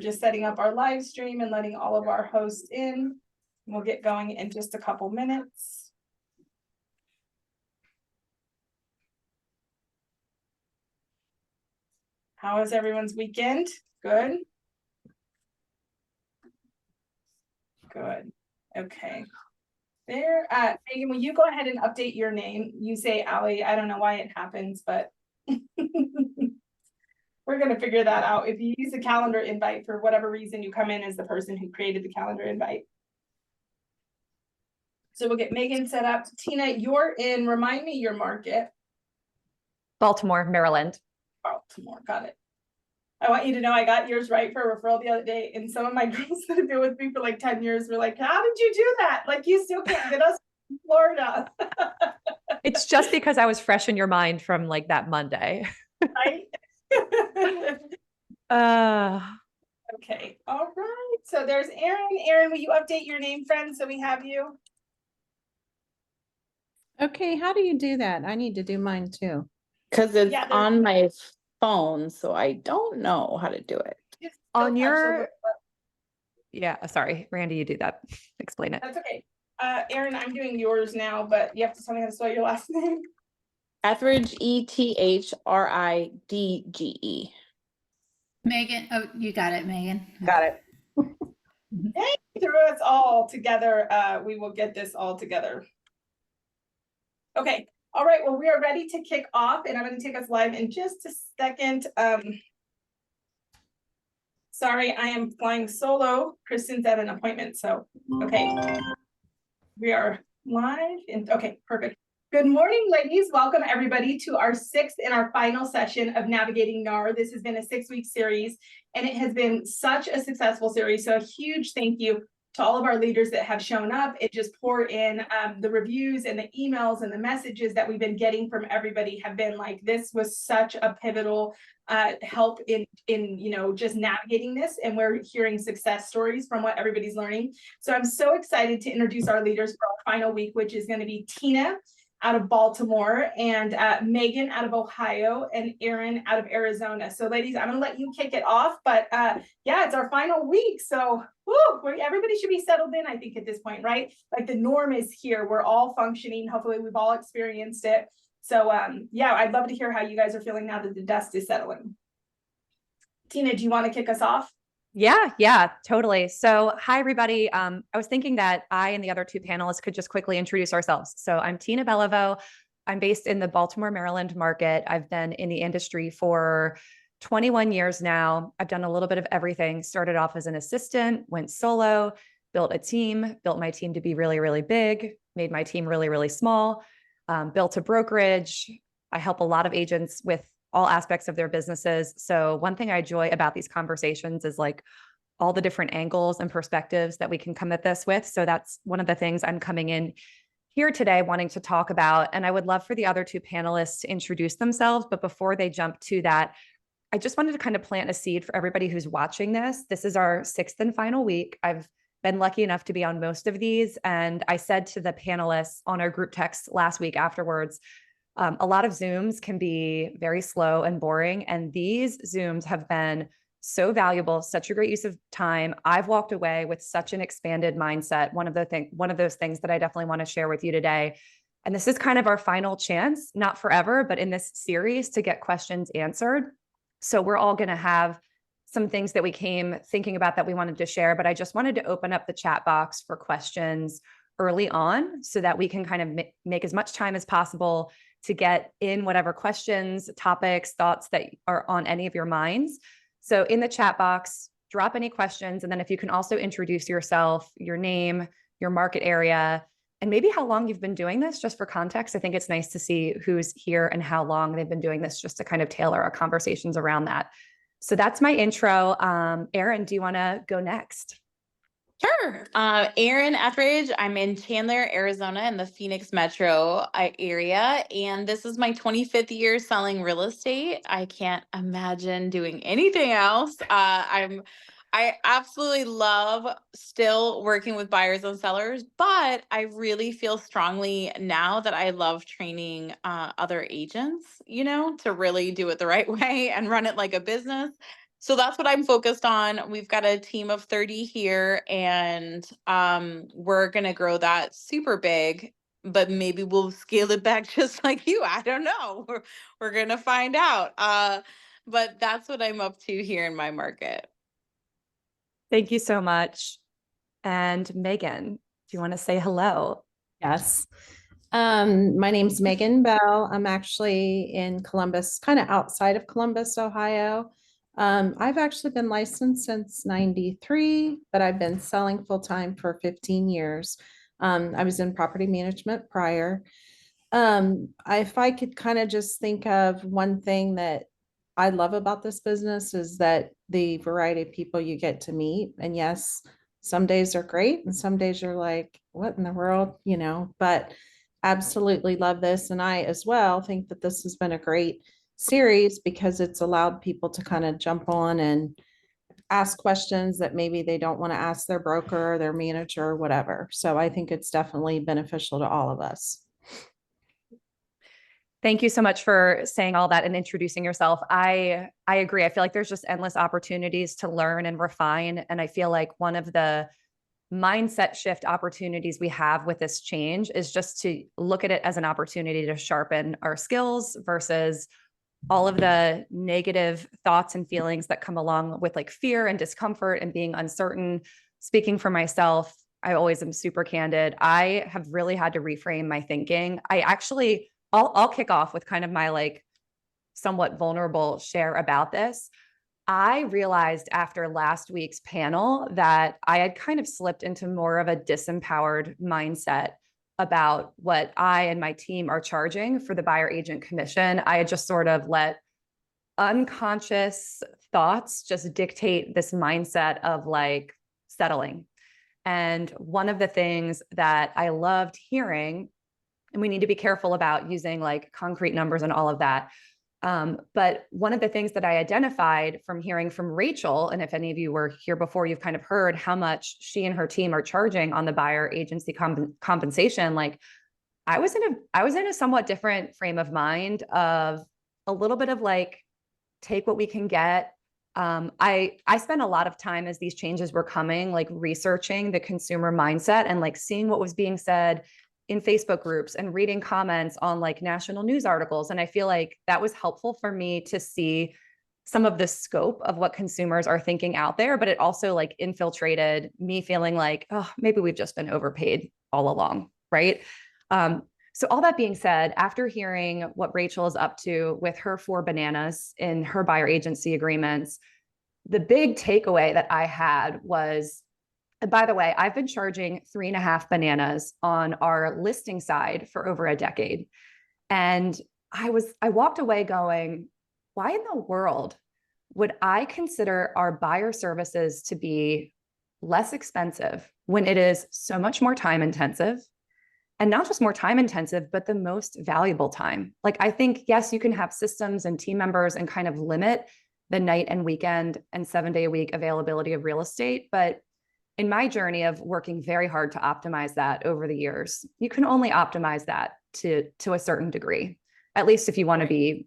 Just setting up our live stream and letting all of our hosts in. We'll get going in just a couple minutes. How was everyone's weekend? Good? Good. Okay. There, Megan, will you go ahead and update your name? You say Allie. I don't know why it happens, but we're going to figure that out. If you use a calendar invite for whatever reason, you come in as the person who created the calendar invite. So we'll get Megan set up. Tina, you're in, remind me your market. Baltimore, Maryland. Baltimore, got it. I want you to know I got yours right for a referral the other day, and some of my girls that have been with me for like 10 years were like, how did you do that? Like, you still can't get us in Florida. It's just because I was fresh in your mind from like that Monday. Right? Okay, all right. So there's Erin. Erin, will you update your name, friend, so we have you? Okay, how do you do that? I need to do mine too. Because it's on my phone, so I don't know how to do it. On your, yeah, sorry, Randy, you do that. Explain it. That's okay. Erin, I'm doing yours now, but you have to tell me how to spell your last name. Etheridge, Ethridge. Megan, oh, you got it, Megan. Got it. Hey, through us all together. We will get this all together. Okay. All right. Well, we are ready to kick off, and I'm going to take us live in just a second. Sorry, I am flying solo. Kristen's at an appointment, so okay. We are live. Okay, perfect. Good morning, ladies. Welcome everybody to our 6th and our final session of Navigating NAR. This has been a 6-week series, and it has been such a successful series. So a huge thank you to all of our leaders that have shown up. It just poured in. The reviews and the emails and the messages that we've been getting from everybody have been like, this was such a pivotal help in just navigating this, and we're hearing success stories from what everybody's learning. So I'm so excited to introduce our leaders for our final week, which is going to be Tina out of Baltimore, and Megan out of Ohio, and Erin out of Arizona. So ladies, I'm gonna let you kick it off, but yeah, it's our final week. So everybody should be settled in, I think, at this point, right? Like the norm is here. We're all functioning. Hopefully we've all experienced it. So yeah, I'd love to hear how you guys are feeling now that the dust is settling. Tina, do you want to kick us off? Yeah, totally. So hi, everybody. I was thinking that I and the other two panelists could just quickly introduce ourselves. So I'm Tina Belliveau. I'm based in the Baltimore, Maryland market. I've been in the industry for 21 years now. I've done a little bit of everything. Started off as an assistant, went solo, built a team, built my team to be really, really big, made my team really, really small, built a brokerage. I help a lot of agents with all aspects of their businesses. So one thing I enjoy about these conversations is like all the different angles and perspectives that we can come at this with. So that's one of the things I'm coming in here today wanting to talk about. And I would love for the other two panelists to introduce themselves. But before they jump to that, I just wanted to kind of plant a seed for everybody who's watching this. This is our 6th and final week. I've been lucky enough to be on most of these. And I said to the panelists on our group text last week afterwards, a lot of Zooms can be very slow and boring. And these Zooms have been so valuable, such a great use of time. I've walked away with such an expanded mindset. One of those things that I definitely want to share with you today. And this is kind of our final chance, not forever, but in this series to get questions answered. So we're all going to have some things that we came thinking about that we wanted to share, but I just wanted to open up the chat box for questions early on so that we can kind of make as much time as possible to get in whatever questions, topics, thoughts that are on any of your minds. So in the chat box, drop any questions. And then if you can also introduce yourself, your name, your market area, and maybe how long you've been doing this, just for context. I think it's nice to see who's here and how long they've been doing this, just to kind of tailor our conversations around that. So that's my intro. Erin, do you want to go next? Sure. Erin Etheridge. I'm in Chandler, Arizona, in the Phoenix metro area. And this is my 25th year selling real estate. I can't imagine doing anything else. I absolutely love still working with buyers and sellers, but I really feel strongly now that I love training other agents, to really do it the right way and run it like a business. So that's what I'm focused on. We've got a team of 30 here, and we're gonna grow that super big, but maybe we'll scale it back just like you. I don't know. We're gonna find out. But that's what I'm up to here in my market. Thank you so much. And Megan, do you want to say hello? Yes. My name's Megan Bell. I'm actually in Columbus, kind of outside of Columbus, Ohio. I've actually been licensed since 93, but I've been selling full-time for 15 years. I was in property management prior. If I could kind of just think of one thing that I love about this business is that the variety of people you get to meet. And yes, some days are great and some days you're like, what in the world, but absolutely love this. And I as well think that this has been a great series because it's allowed people to kind of jump on and ask questions that maybe they don't want to ask their broker or their manager or whatever. So I think it's definitely beneficial to all of us. Thank you so much for saying all that and introducing yourself. I agree. I feel like there's just endless opportunities to learn and refine. And I feel like one of the mindset shift opportunities we have with this change is just to look at it as an opportunity to sharpen our skills versus all of the negative thoughts and feelings that come along with like fear and discomfort and being uncertain. Speaking for myself, I always am super candid. I have really had to reframe my thinking. I'll kick off with kind of my like somewhat vulnerable share about this. I realized after last week's panel that I had kind of slipped into more of a disempowered mindset about what I and my team are charging for the buyer agent commission. I had just sort of let unconscious thoughts just dictate this mindset of like settling. And one of the things that I loved hearing, and we need to be careful about using like concrete numbers and all of that. But one of the things that I identified from hearing from Rachel, and if any of you were here before, you've kind of heard how much she and her team are charging on the buyer agency compensation. Like I was in a somewhat different frame of mind of a little bit of like, take what we can get. I spent a lot of time as these changes were coming, like researching the consumer mindset and like seeing what was being said in Facebook groups and reading comments on like national news articles. And I feel like that was helpful for me to see some of the scope of what consumers are thinking out there, but it also like infiltrated me feeling like, oh, maybe we've just been overpaid all along, right? So all that being said, after hearing what Rachel is up to with her 4 bananas in her buyer agency agreements, the big takeaway that I had was, and by the way, I've been charging 3.5 bananas on our listing side for over a decade. And I walked away going, why in the world would I consider our buyer services to be less expensive when it is so much more time intensive? And not just more time intensive, but the most valuable time. Like, I think, yes, you can have systems and team members and kind of limit the night and weekend and 7-day a week availability of real estate. But in my journey of working very hard to optimize that over the years, you can only optimize that to a certain degree, at least if you want to be,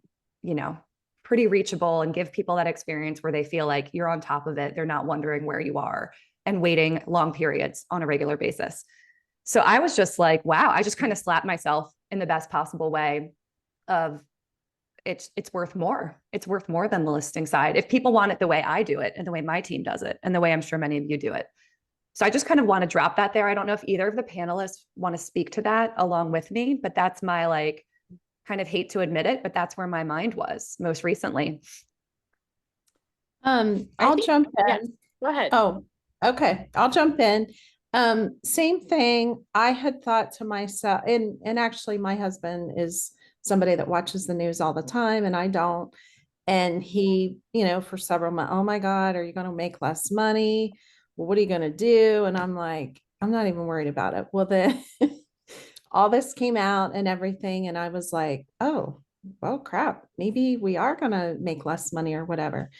pretty reachable and give people that experience where they feel like you're on top of it. They're not wondering where you are and waiting long periods on a regular basis. So I was just like, wow, I just kind of slapped myself in the best possible way of it's worth more. It's worth more than the listing side. If people want it the way I do it and the way my team does it and the way I'm sure many of you do it. So I just kind of want to drop that there. I don't know if either of the panelists want to speak to that along with me, but that's my like kind of hate to admit it, but that's where my mind was most recently. I'll jump in. Yes, go ahead. Oh, okay. I'll jump in. Same thing. I had thought to myself, and actually my husband is somebody that watches the news all the time and I don't. And he, for several months, oh my God, are you going to make less money? Well, what are you going to do? And I'm like, I'm not even worried about it. Well, then all this came out and everything. And I was like, oh, well, crap, maybe we are going to make less money or whatever.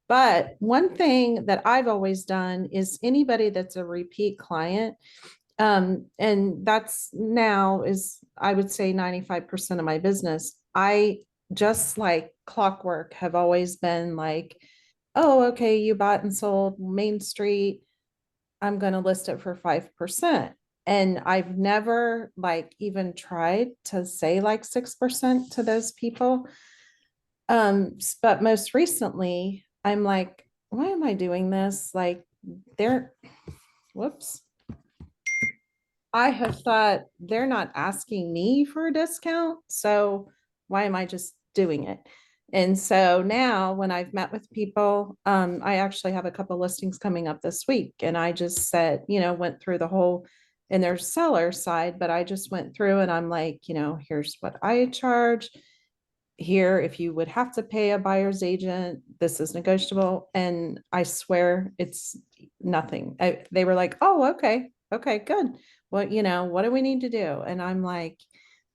But one thing that I've always done is anybody that's a repeat client, and that's now is, I would say 95% of my business. I just like clockwork have always been like, oh, okay, you bought and sold Main Street. I'm going to list it for 5%. And I've never like even tried to say like 6% to those people. But most recently, I'm like, why am I doing this? Like, they're, whoops. I have thought they're not asking me for a discount. So why am I just doing it? And so now when I've met with people, I actually have a couple listings coming up this week. And I just said, went through the whole, and there's seller side, but I just went through and I'm like, here's what I charge. Here, if you would have to pay a buyer's agent, this is negotiable. And I swear it's nothing. They were like, oh, okay, good. Well, what do we need to do? And I'm like,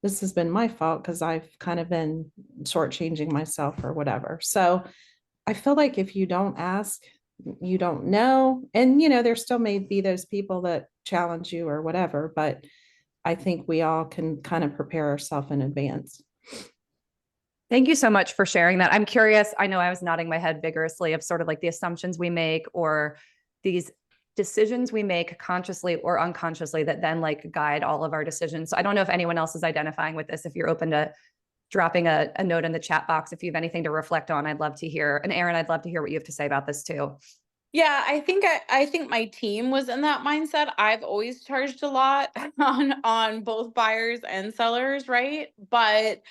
this has been my fault because I've kind of been shortchanging myself or whatever. So I feel like if you don't ask, you don't know. And, there still may be those people that challenge you or whatever, but I think we all can kind of prepare ourselves in advance. Thank you so much for sharing that. I'm curious. I know I was nodding my head vigorously of sort of like the assumptions we make or these decisions we make consciously or unconsciously that then like guide all of our decisions. So I don't know if anyone else is identifying with this. If you're open to dropping a note in the chat box, if you have anything to reflect on, I'd love to hear. And Erin, I'd love to hear what you have to say about this too. Yeah, I think my team was in that mindset. I've always charged a lot on both buyers and sellers, right? But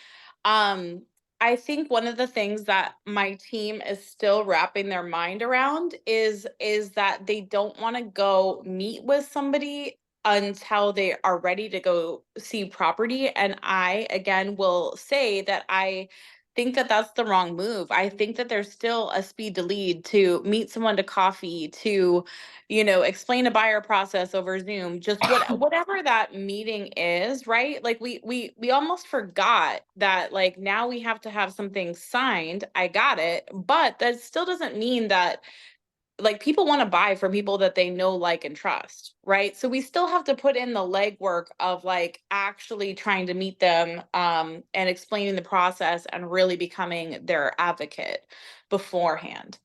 um I think one of the things that my team is still wrapping their mind around is that they don't want to go meet with somebody until they are ready to go see property. And I again will say that I think that that's the wrong move. I think that there's still a speed to lead to meet someone to coffee, to, explain a buyer process over Zoom, just whatever that meeting is, right? Like we almost forgot that like now we have to have something signed. I got it, but that still doesn't mean that like people want to buy from people that they know, like, and trust, right? So we still have to put in the legwork of like actually trying to meet them and explaining the process and really becoming their advocate beforehand.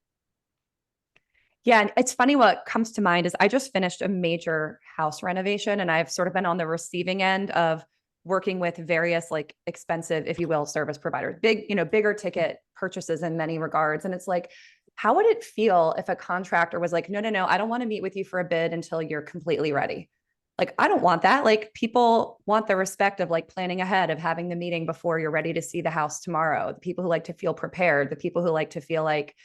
Yeah, and it's funny what comes to mind is I just finished a major house renovation and I've sort of been on the receiving end of working with various like expensive, if you will, service providers, bigger ticket purchases in many regards. And it's like, how would it feel if a contractor was like, no, I don't want to meet with you for a bid until you're completely ready? Like, I don't want that. Like, people want the respect of like planning ahead, of having the meeting before you're ready to see the house tomorrow. The people who like to feel prepared, the people who like to feel like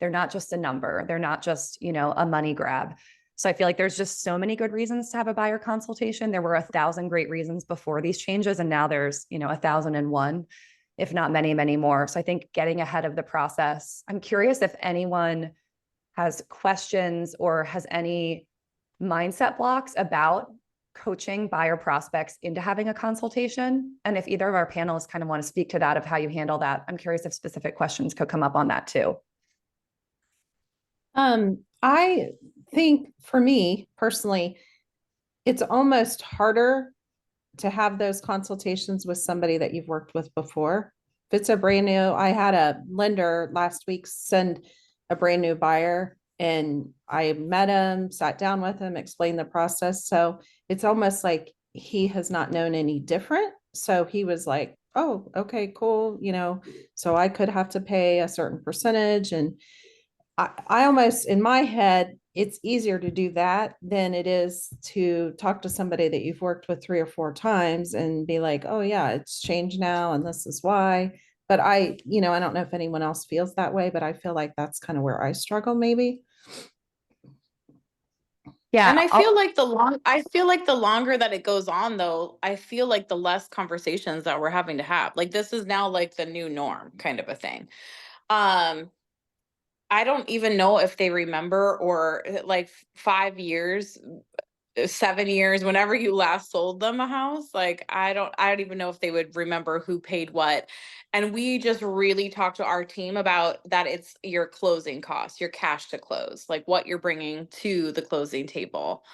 they're not just a number. They're not just, a money grab. So I feel like there's just so many good reasons to have a buyer consultation. There were 1,000 great reasons before these changes, and now there's, 1,001, if not many, many more. So I think getting ahead of the process. I'm curious if anyone has questions or has any mindset blocks about coaching buyer prospects into having a consultation. And if either of our panelists kind of want to speak to that, of how you handle that, I'm curious if specific questions could come up on that too. I think for me personally, it's almost harder to have those consultations with somebody that you've worked with before. If it's a brand new, I had a lender last week send a brand new buyer and I met him, sat down with him, explained the process. So it's almost like he has not known any different. So he was like, oh, okay, cool. So I could have to pay a certain percentage. And I almost, in my head, it's easier to do that than it is to talk to somebody that you've worked with 3 or 4 times and be like, oh yeah, it's changed now and this is why. But I don't know if anyone else feels that way, but I feel like that's kind of where I struggle maybe. Yeah. And I feel like the longer that it goes on though, I feel like the less conversations that we're having to have. Like this is now like the new norm kind of a thing. Um I don't even know if they remember or like 5 years, 7 years, whenever you last sold them a house. Like I don't even know if they would remember who paid what. And we just really talk to our team about that. It's your closing costs, your cash to close, like what you're bringing to the closing table,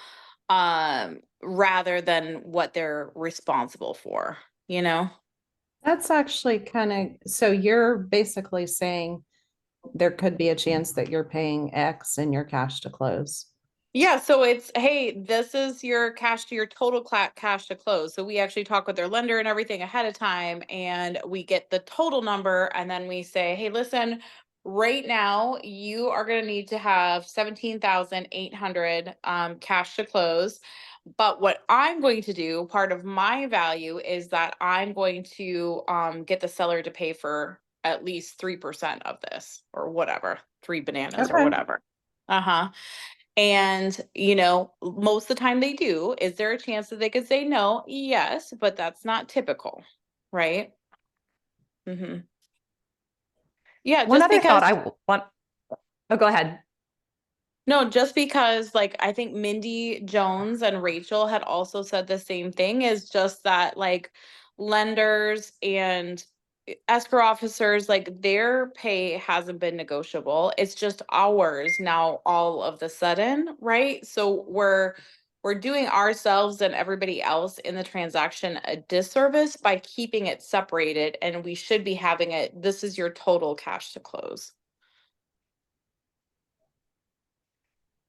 rather than what they're responsible for, you know? That's actually kind of, so you're basically saying there could be a chance that you're paying X in your cash to close. Yeah, so it's, hey, this is your cash to your total cash to close. So we actually talk with their lender and everything ahead of time, and we get the total number, and then we say, hey, listen, right now you are going to need to have 17,800 cash to close. But what I'm going to do, part of my value is that I'm going to get the seller to pay for at least 3% of this, or whatever, 3 bananas or Okay. whatever. Uh-huh. And, you know, most of the time they do. Is there a chance that they could say no? Yes, but that's not typical, right? hmm Yeah, One just other thought because, I want, oh, go ahead. no, just because, like, I think Mindy Jones and Rachel had also said the same thing, is just that, like, lenders and escrow officers, like, their pay hasn't been negotiable. It's just ours now all of the sudden, right? So we're doing ourselves and everybody else in the transaction a disservice by keeping it separated, and we should be having it, this is your total cash to close.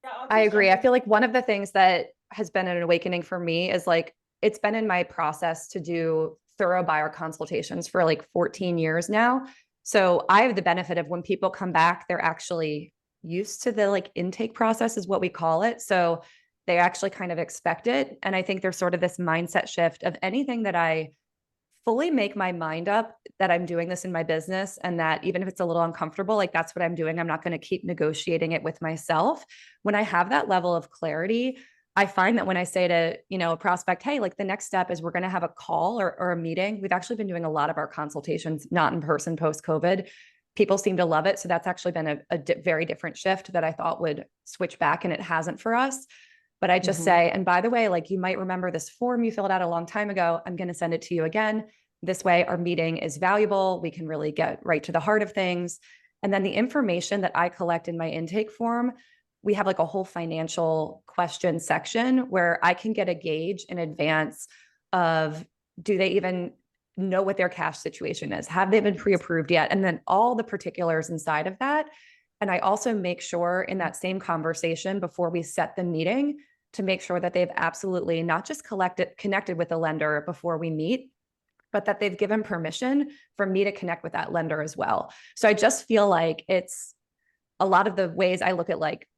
Yeah, I'll I just agree. jump I in. feel like one of the things that has been an awakening for me is like, it's been in my process to do thorough buyer consultations for like 14 years now. So I have the benefit of when people come back, they're actually used to the like intake process is what we call it. So they actually kind of expect it. And I think there's sort of this mindset shift of anything that I fully make my mind up that I'm doing this in my business, and that even if it's a little uncomfortable, like that's what I'm doing. I'm not going to keep negotiating it with myself. When I have that level of clarity, I find that when I say to, you know, a prospect, hey, like the next step is we're going to have a call or a meeting. We've actually been doing a lot of our consultations, not in person post COVID. People seem to love it. So that's actually been a very different shift that I thought would switch back, and it hasn't for us. But I just say, and by the way, like you might remember this form you filled out a long time ago. I'm going to send it to you again. This way, our meeting is valuable. We can really get right to the heart of things. And then the information that I collect in my intake form, we have like a whole financial question section where I can get a gauge in advance of, do they even know what their cash situation is? Have they been pre-approved yet? And then all the particulars inside of that. And I also make sure in that same conversation before we set the meeting to make sure that they've absolutely not just connected with the lender before we meet, but that they've given permission for me to connect with that lender as well. So I just feel like it's a lot of the ways I look at like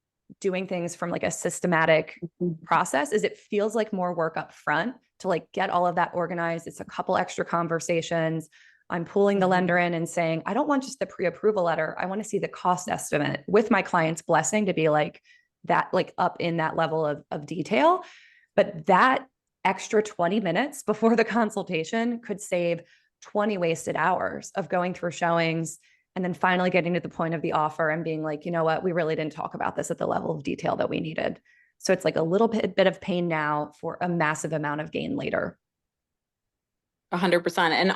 doing things from like a systematic process is it feels like more work up front to like get all of that organized. It's a couple extra conversations. I'm pulling the lender in and saying, I don't want just the pre-approval letter. I want to see the cost estimate with my client's blessing to be like that, like up in that level of detail. But that extra 20 minutes before the consultation could save 20 wasted hours of going through showings and then finally getting to the point of the offer and being like, you know what, we really didn't talk about this at the level of detail that we needed. So it's like a little bit of pain now for a massive amount of gain later. 100%. And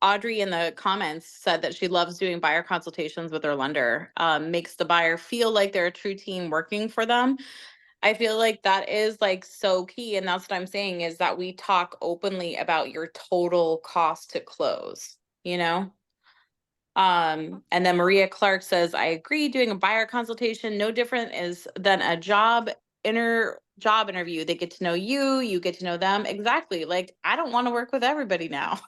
Audrey in the comments said that she loves doing buyer consultations with her lender, makes the buyer feel like they're a true team working for them. I feel like that is like so key. And that's what I'm saying, is that we talk openly about your total cost to close, you know? And then Maria Clark says, I agree, doing a buyer consultation, no different than a job interview. They get to know you, you get to know them. Exactly. Like, I don't want to work with everybody now.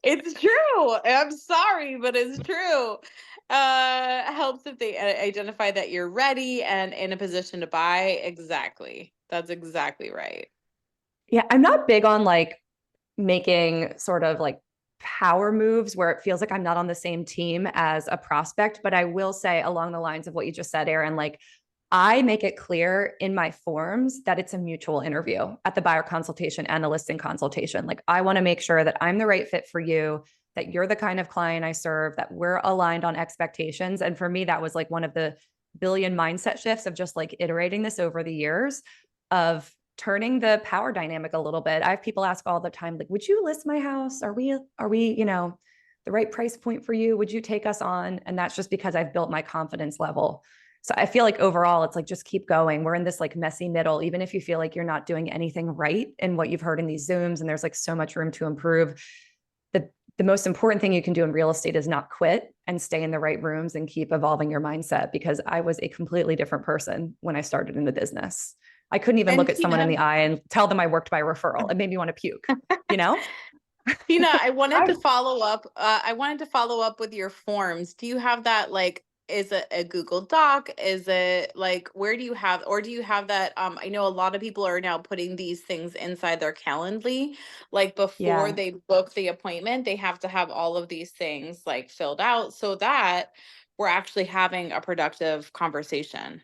It's true. I'm sorry, but it's true. Helps if they identify that you're ready and in a position to buy. Exactly. That's exactly right. Yeah, I'm not big on like making sort of like power moves where it feels like I'm not on the same team as a prospect. But I will say, along the lines of what you just said, Erin, like I make it clear in my forms that it's a mutual interview at the buyer consultation and the listing consultation. Like I want to make sure that I'm the right fit for you, that you're the kind of client I serve, that we're aligned on expectations. And for me, that was like one of the billion mindset shifts of just like iterating this over the years of turning the power dynamic a little bit. I have people ask all the time, like, would you list my house? Are we, you know, the right price point for you? Would you take us on? And that's just because I've built my confidence level. So I feel like overall, it's like, just keep going. We're in this like messy middle, even if you feel like you're not doing anything right in what you've heard in these Zooms, and there's like so much room to improve. the most important thing you can do in real estate is not quit and stay in the right rooms and keep evolving your mindset, because I was a completely different person when I started in the business. I couldn't even And look at someone in Tina, the eye and tell them I worked by referral. It made me want to puke, you know? Tina, I wanted I- to follow up. I wanted to follow up with your forms. Do you have that like? Is it a Google Doc? Is it like where do you have, or do you have that? I know a lot of people are now putting these things inside their Calendly. Like before Yeah. they book the appointment, they have to have all of these things like filled out so that we're actually having a productive conversation.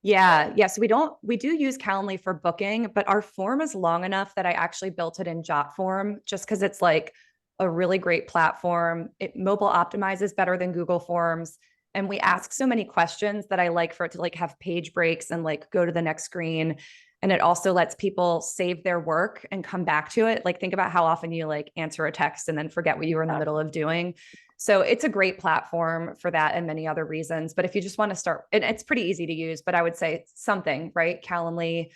Yeah. Yeah. So we do use Calendly for booking, but our form is long enough that I actually built it in Jot form just because it's like a really great platform. It mobile optimizes better than Google Forms. And we ask so many questions that I like for it to like have page breaks and like go to the next screen. And it also lets people save their work and come back to it. Like think about how often you like answer a text and then forget what you were in the middle of doing. So it's a great platform for that and many other reasons. But if you just want to start, and it's pretty easy to use, but I would say something, right? Calendly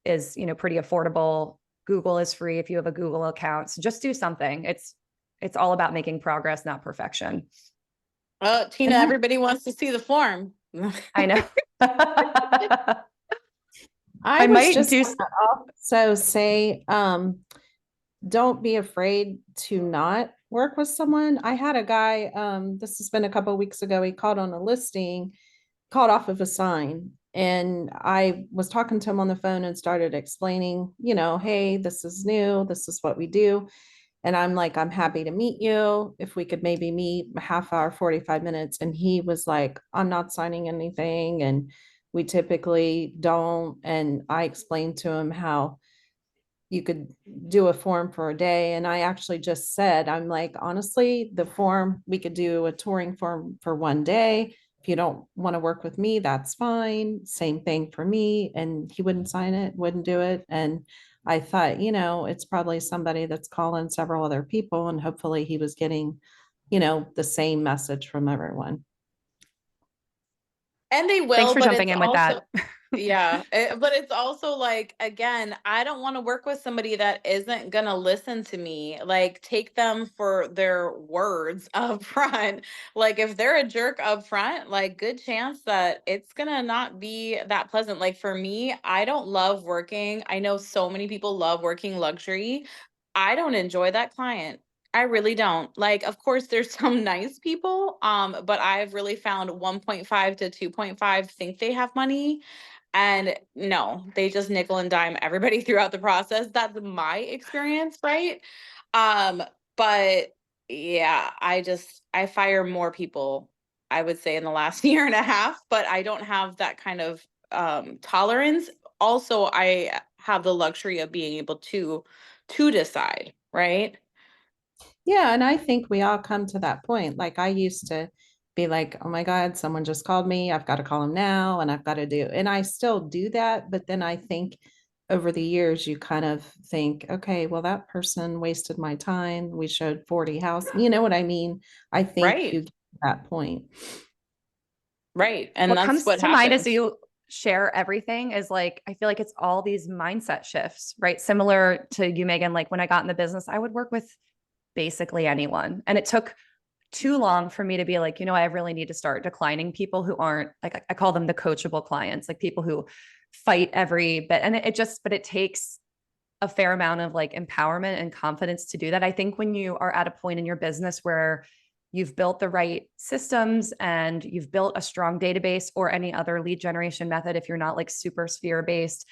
is, pretty affordable. Google is free if you have a Google account. So just do something. It's all about making progress, not perfection. Oh, Tina, And I- everybody wants to see the form. I know. I I was might just do. gonna also say, don't be afraid to not work with someone. I had a guy, this has been a couple of weeks ago, he called on a listing, called off of a sign. And I was talking to him on the phone and started explaining, hey, this is new, this is what we do. And I'm like, I'm happy to meet you. If we could maybe meet a half hour, 45 minutes. And he was like, I'm not signing anything. And we typically don't. And I explained to him how you could do a form for a day. And I actually just said, I'm like, honestly, the form, we could do a touring form for one day. If you don't want to work with me, that's fine. Same thing for me. And he wouldn't sign it, wouldn't do it. And I thought, it's probably somebody that's calling several other people. And hopefully he was getting, the same message from everyone. And they Thanks will, for but jumping it's in with also, that. yeah, but it's also like, again, I don't want to work with somebody that isn't gonna listen to me. Like, take them for their words up front. Like, if they're a jerk up front, like, good chance that it's gonna not be that pleasant. Like, for me, I don't love working. I know so many people love working luxury. I don't enjoy that client. I really don't. Like, of course, there's some nice people, but I've really found 1.5 to 2.5 think they have money. And no, they just nickel and dime everybody throughout the process. That's my experience, right? Um, but yeah, I fire more people, I would say, in the last year and a half, but I don't have that kind of tolerance. Also, I have the luxury of being able to decide, right? Yeah, and I think we all come to that point. Like I used to be like, oh my God, someone just called me. I've got to call them now and I've got to do. And I still do that. But then I think over the years, you kind of think, okay, well, that person wasted my time. We showed 40 house. You know what I mean? I think you Right. get to that point. Right. And What that's comes what to mind as happens. you share everything is like, I feel like it's all these mindset shifts, right? Similar to you, Megan, like when I got in the business, I would work with basically anyone. And it took too long for me to be like, I really need to start declining people who aren't like, I call them the coachable clients, like people who fight every bit. And but it takes a fair amount of like empowerment and confidence to do that. I think when you are at a point in your business where you've built the right systems and you've built a strong database or any other lead generation method, if you're not like super sphere based,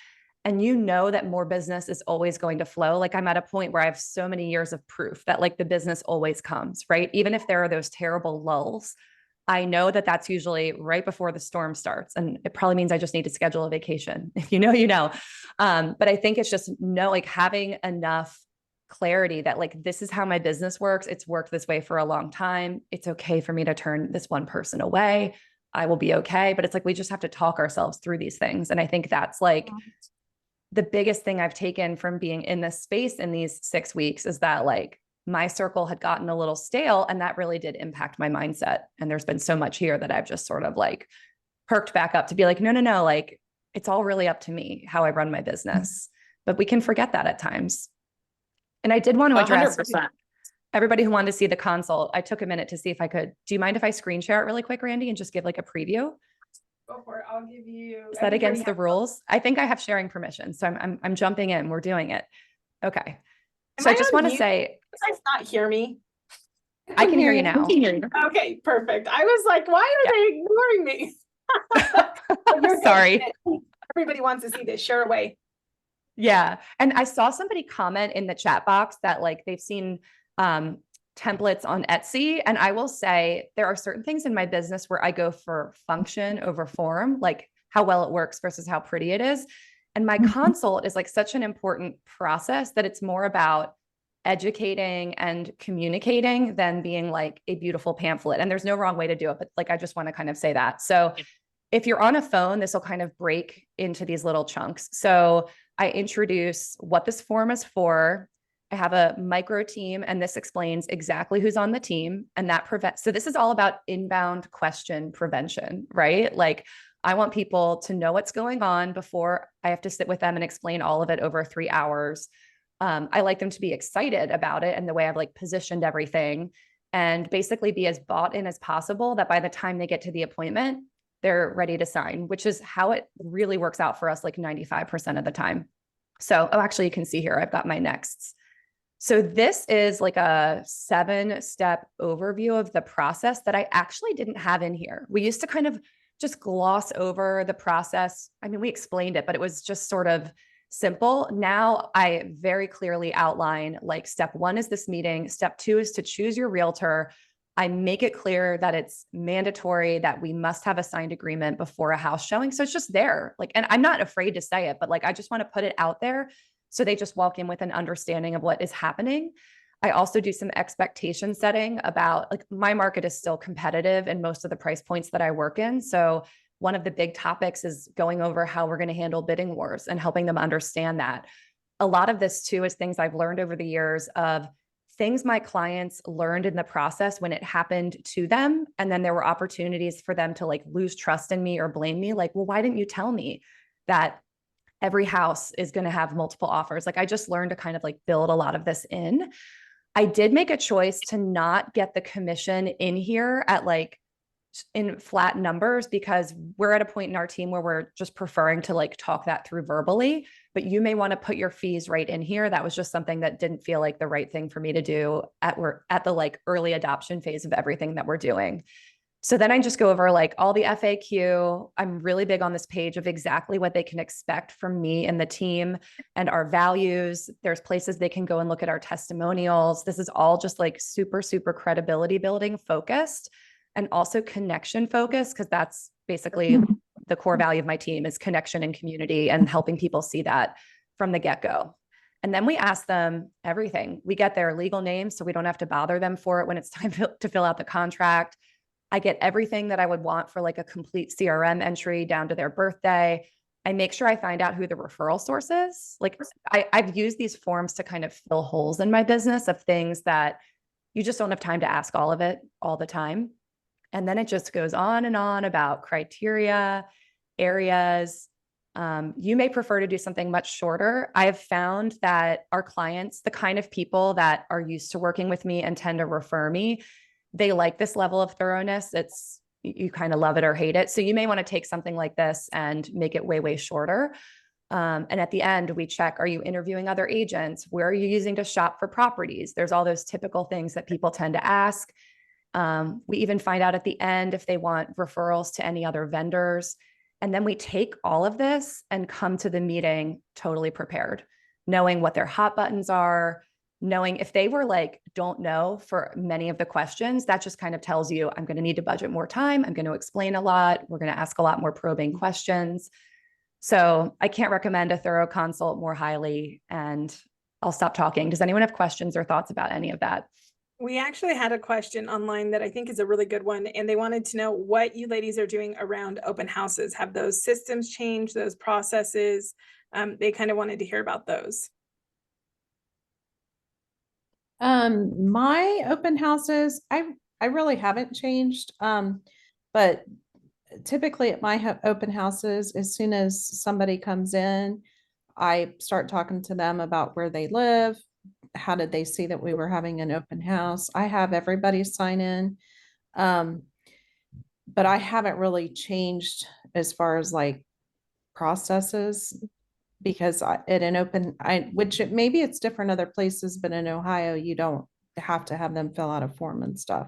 and you know that more business is always going to flow. Like I'm at a point where I have so many years of proof that like the business always comes, right? Even if there are those terrible lulls, I know that that's usually right before the storm starts. And it probably means I just need to schedule a vacation. If you know, you know. But I think it's just like having enough clarity that like, this is how my business works. It's worked this way for a long time. It's okay for me to turn this one person away. I will be okay. But it's like, we just have to talk ourselves through these things. And I think that's like the biggest thing I've taken from being in this space in these 6 weeks is that like my circle had gotten a little stale and that really did impact my mindset. And there's been so much here that I've just sort of like perked back up to be like, no, like it's all really up to me how I run my business. But we can forget that at times. And I did want to address, 100%. everybody who wanted to see the consult, I took a minute to see if I could. Do you mind if I screen share it really quick, Randy, and just give like a preview? Go for it. I'll give you. Is that against the rules? I think I have sharing permission, so I'm jumping in. We're doing it. Okay. So I just want to say, you guys not hear me? I can hear you now. Okay, perfect. I was like, why are they ignoring me? You're good. Sorry. Everybody wants to see this. Share away. Yeah. And I saw somebody comment in the chat box that like they've seen templates on Etsy. And I will say there are certain things in my business where I go for function over form, like how well it works versus how pretty it is. And my consult is like such an important process that it's more about educating and communicating than being like a beautiful pamphlet. And there's no wrong way to do it, but like I just want to kind of say that. So if you're on a phone, this will kind of break into these little chunks. So I introduce what this form is for. I have a micro team, and this explains exactly who's on the team, and that prevents. So this is all about inbound question prevention, right? Like I want people to know what's going on before I have to sit with them and explain all of it over 3 hours. I like them to be excited about it and the way I've like positioned everything, and basically be as bought in as possible that by the time they get to the appointment, they're ready to sign, which is how it really works out for us like 95% of the time. So, oh, actually you can see here, I've got my nexts. So this is like a 7-step overview of the process that I actually didn't have in here. We used to kind of just gloss over the process. I mean, we explained it, but it was just sort of simple. Now I very clearly outline like step 1 is this meeting. Step 2 is to choose your realtor. I make it clear that it's mandatory that we must have a signed agreement before a house showing. So it's just there. Like, and I'm not afraid to say it, but like, I just want to put it out there so they just walk in with an understanding of what is happening. I also do some expectation setting about like my market is still competitive in most of the price points that I work in. So one of the big topics is going over how we're going to handle bidding wars and helping them understand that. A lot of this too is things I've learned over the years of things my clients learned in the process when it happened to them. And then there were opportunities for them to like lose trust in me or blame me. Like, well, why didn't you tell me that every house is going to have multiple offers? Like I just learned to kind of like build a lot of this in. I did make a choice to not get the commission in here at like in flat numbers because we're at a point in our team where we're just preferring to like talk that through verbally, but you may want to put your fees right in here. That was just something that didn't feel like the right thing for me to do we're at the like early adoption phase of everything that we're doing. So then I just go over like all the FAQ. I'm really big on this page of exactly what they can expect from me and the team and our values. There's places they can go and look at our testimonials. This is all just like super, super credibility building focused and also connection focused, because that's basically the core value of my team is connection and community and helping people see that from the get-go. And then we ask them everything. We get their legal names so we don't have to bother them for it when it's time to fill out the contract. I get everything that I would want for like a complete CRM entry down to their birthday. I make sure I find out who the referral source is. Like I've used these forms to kind of fill holes in my business of things that you just don't have time to ask all of it all the time. And then it just goes on and on about criteria, areas. You may prefer to do something much shorter. I have found that our clients, the kind of people that are used to working with me and tend to refer me, they like this level of thoroughness. It's you kind of love it or hate it. So you may want to take something like this and make it way, way shorter. And at the end, we check, are you interviewing other agents? Where are you using to shop for properties? There's all those typical things that people tend to ask. We even find out at the end if they want referrals to any other vendors. And then we take all of this and come to the meeting totally prepared, knowing what their hot buttons are, knowing if they were like, don't know for many of the questions, that just kind of tells you I'm going to need to budget more time. I'm going to explain a lot. We're going to ask a lot more probing questions. So I can't recommend a thorough consult more highly. And I'll stop talking. Does anyone have questions or thoughts about any of that? We actually had a question online that I think is a really good one, and they wanted to know what you ladies are doing around open houses. Have those systems changed, those processes? They kind of wanted to hear about those. My open houses, I really haven't changed. But typically at my open houses, as soon as somebody comes in, I start talking to them about where they live, how did they see that we were having an open house? I have everybody sign in. But I haven't really changed as far as like processes because at an open, maybe it's different other places, but in Ohio, you don't have to have them fill out a form and stuff.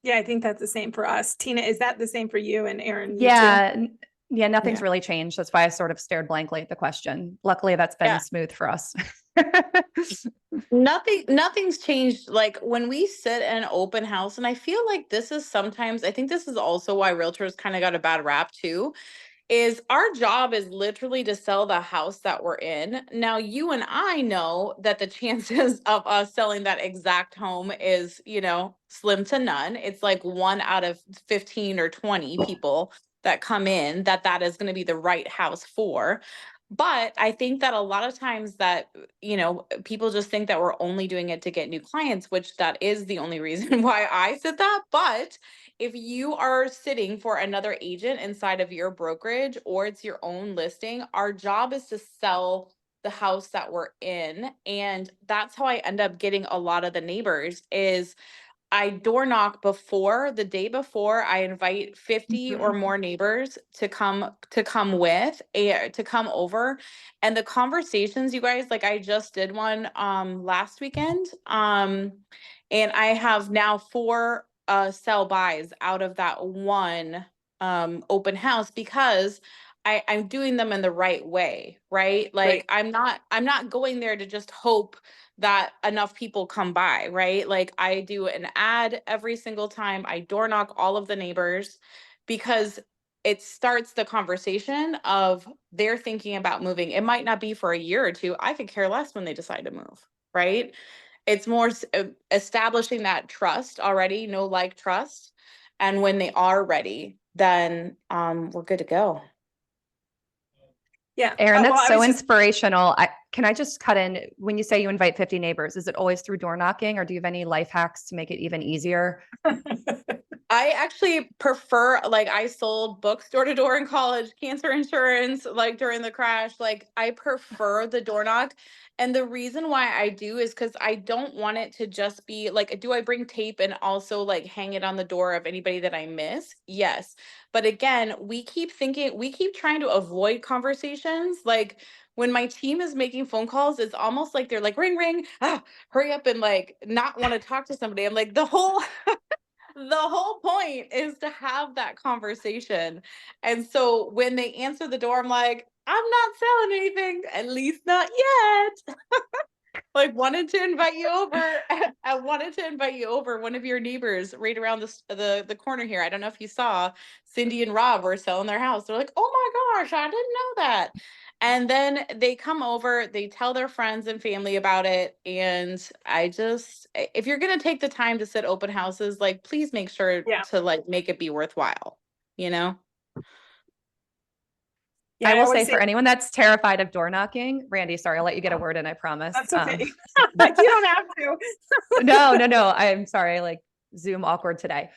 Yeah, I think that's the same for us. Tina, is that the same for you and Aaron? You too? Yeah, nothing's Yeah. really changed. That's why I sort of stared blankly at the question. Luckily, that's been Yeah. smooth for us. Nothing's changed. Like when we sit in an open house, and I feel like this is sometimes, I think this is also why realtors kind of got a bad rap too, is our job is literally to sell the house that we're in. Now, you and I know that the chances of us selling that exact home is, slim to none. It's like 1 out of 15 or 20 people that come in that is going to be the right house for. But I think that a lot of times that, people just think that we're only doing it to get new clients, which that is the only reason why I said that. But if you are sitting for another agent inside of your brokerage or it's your own listing, our job is to sell the house that we're in. And that's how I end up getting a lot of the neighbors is I door knock the day before. I invite 50 or more neighbors to come over. And the conversations, you guys, like I just did one last weekend. And I have now 4 sell buys out of that one open house because I'm doing them in the right way, right? Like I'm not going there to just hope that enough people come by, right? Like I do an ad every single time. I door knock all of the neighbors because it starts the conversation of they're thinking about moving. It might not be for a year or two. I could care less when they decide to move, right? It's more establishing that trust already, trust. And when they are ready, then we're good to go. Yeah. Aaron, that's well, I so was just- inspirational. Can I just cut in? When you say you invite 50 neighbors, is it always through door knocking or do you have any life hacks to make it even easier? I actually prefer, like I sold books door to door in college, cancer insurance, like during the crash, like I prefer the door knock. And the reason why I do is because I don't want it to just be like, do I bring tape and also like hang it on the door of anybody that I miss? Yes. But again, we keep trying to avoid conversations. Like when my team is making phone calls, it's almost like they're like, ring, ring, hurry up and like not want to talk to somebody. I'm like, the whole point is to have that conversation. And so when they answer the door, I'm like, I'm not selling anything, at least not yet. Like wanted to invite you over. I wanted to invite you over. One of your neighbors right around the corner here. I don't know if you saw Cindy and Rob were selling their house. They're like, oh my gosh, I didn't know that. And then they come over, they tell their friends and family about it. And if you're going to take the time to sit open houses, like, please make sure to like make it be worthwhile, Yeah, I will would say for anyone that's terrified of door knocking, Randy, sorry, I'll let you get a word in, I promise. That's okay. Like you don't have to. No, I'm sorry, like Zoom awkward today.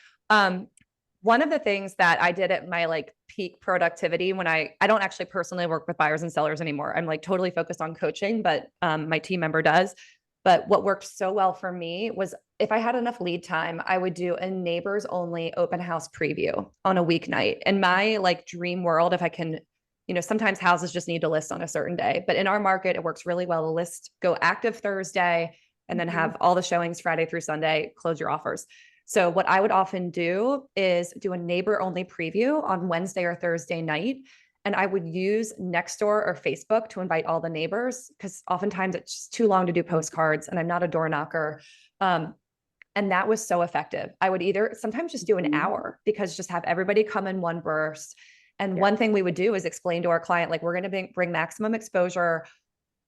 One of the things that I did at my like peak productivity when I don't actually personally work with buyers and sellers anymore. I'm like totally focused on coaching, but my team member does. But what worked so well for me was if I had enough lead time, I would do a neighbors only open house preview on a weeknight. In my like dream world, if I can, sometimes houses just need to list on a certain day, but in our market, it works really well to list, go active Thursday, and then have all the showings Friday through Sunday, close your offers. So what I would often do is do a neighbor only preview on Wednesday or Thursday night. And I would use Nextdoor or Facebook to invite all the neighbors because oftentimes it's just too long to do postcards and I'm not a door knocker. And that was so effective. I would either sometimes just do an hour because just have everybody come in one burst. And one thing we would do is explain to our client, like, we're going to bring maximum exposure.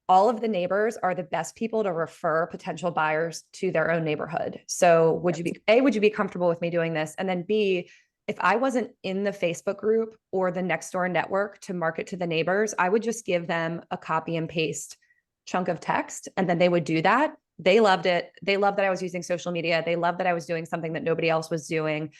All of the neighbors are the best people to refer potential buyers to their own neighborhood. So would you be comfortable with me doing this? And then B, if I wasn't in the Facebook group or the Nextdoor network to market to the neighbors, I would just give them a copy and paste chunk of text. And then they would do that. They loved it. They loved that I was using social media. They loved that I was doing something that nobody else was doing.